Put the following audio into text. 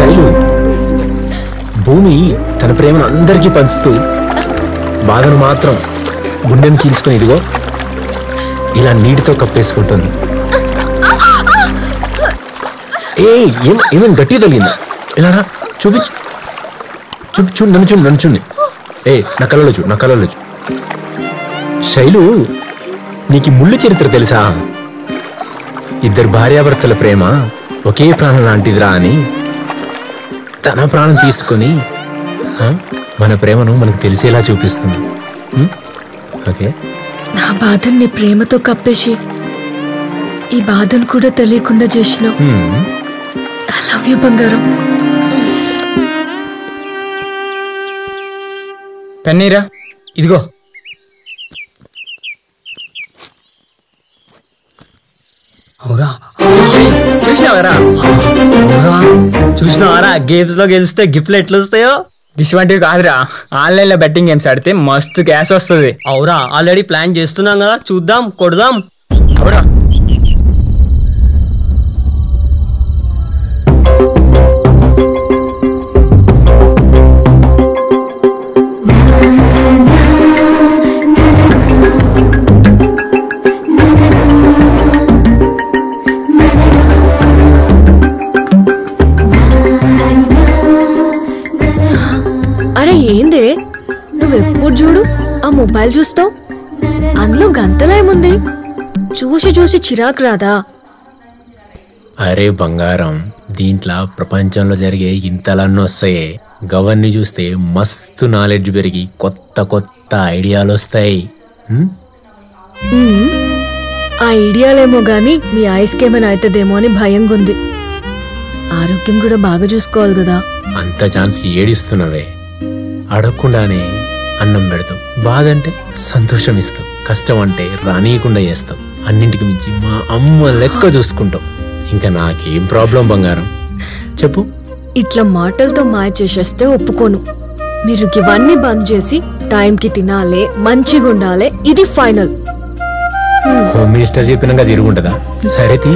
శైలు, భూమి తన ప్రేమను అందరికీ పంచుతూ బాధను మాత్రం గుండెను చీల్చుకొని ఇదిగో ఇలా నీటితో కప్పేసుకుంటుంది. ఏమేం గట్టి తగిలిందా? ఇలా రా, చూపించు చూపించు, నన్ను చూడండి. నా కళ్ళలో చూ. శైలు, నీకు ముళ్ళు చరిత్ర తెలుసా? ఇద్దరు భార్యాభర్తల ప్రేమ ఒకే ప్రాణం లాంటిదిరా అని తన ప్రాణం తీసుకొని మన ప్రేమను మనకు తెలిసేలా చూపిస్తుంది. ఓకే, నా బాధని నీ ప్రేమతో కప్పేసి ఈ బాధను కూడా తెలియకుండా చేసినావు. ఐ లవ్ యూ బంగారం. పెన్నీరా, ఇదిగో. చూసినావారా గేమ్స్ లో గెలిస్తే గిఫ్ట్లు ఎట్లా వస్తాయో? ఇటువంటివి కాదురా, ఆన్లైన్ లో బెట్టింగ్ గేమ్స్ ఆడితే మస్తు క్యాష్ వస్తుంది. అవురా, ఆల్రెడీ ప్లాన్ చేస్తున్నాం కదా, చూద్దాం, కొడదాం. అవురా, అరే ఏందే, నువ్వెప్పుడు చూడు ఆ మొబైల్ చూస్తావు? అందులో గంతలేముంది? చూసి చూసి చిరాకు రాదా? అరే బంగారం, దీంట్లో ప్రపంచంలో జరిగే ఇంతలన్నీ వస్తాయే. గవర్ని చూస్తే మస్తు నాలెడ్జ్ పెరిగి కొత్త కొత్త ఐడియాలు వస్తాయి. ఆ ఐడియాలేమో గాని మీ ఐస్కి ఏమైనా అవుతుందేమో అని భయంగా ఉంది. ఆరోగ్యం కూడా బాగా చూసుకోవాలి కదా. అంత ఛాన్స్ ఏడిస్తున్నవే. అడగకుండానే అన్నం పెడతావు, బాధ అంటే సంతోషం ఇస్తావు, కష్టం అంటే రానీయకుండా చేస్తావు, అన్నింటికి మించి మా అమ్మ లెక్క చూసుకుంటావు. ఇంకా నాకేం ప్రాబ్లం బంగారం, చెప్పు. ఇట్లా మాటలతో మాయ చేసేస్తే ఒప్పుకోను. మీరు ఇవన్నీ బంద్ చేసి టైంకి తినాలే, మంచిగా ఉండాలి, ఇది ఫైనల్. హోమ్ మినిస్టర్ చెప్పినాక తిరుగుంటుందా? సరే తీ.